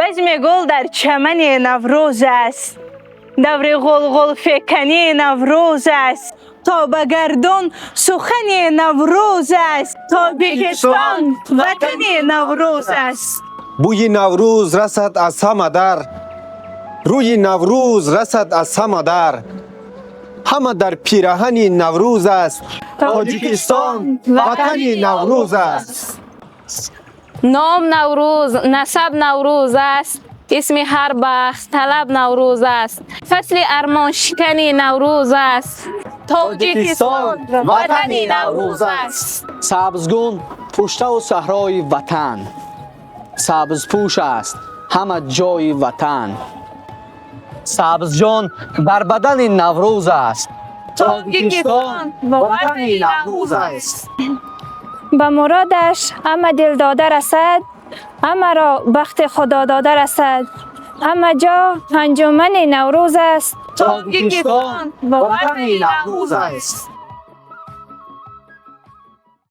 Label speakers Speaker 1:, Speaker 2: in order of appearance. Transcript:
Speaker 1: بزم گل در چمن نوروز است، دور غلغل فکنی نوروز است. تا به گردون سخن نوروز است، تاجیکستان وطن نوروز است.
Speaker 2: بوی نوروز رسد از همه در، روی نوروز رسد از همه در. همه در پیراهن نوروز است، تاجیکستان وطن نوروز است.
Speaker 3: نام نوروز، نسب نوروز است، اسم هر بخت طلب نوروز است. فصل ارمان شکن نوروز است، تاجیکستان وطن نوروز است.
Speaker 4: سبزگون پشته و صحرای وطن، سبز پوش است همه جای وطن. سبز جان بر بدن نوروز است،
Speaker 1: تاجیکستان وطن نوروز است.
Speaker 5: به مرادش همه دل داده رسد، همه را بخت خدا داده رسد. همه جا انجمن نوروز است،
Speaker 1: تاجیکستان وطن نوروز است.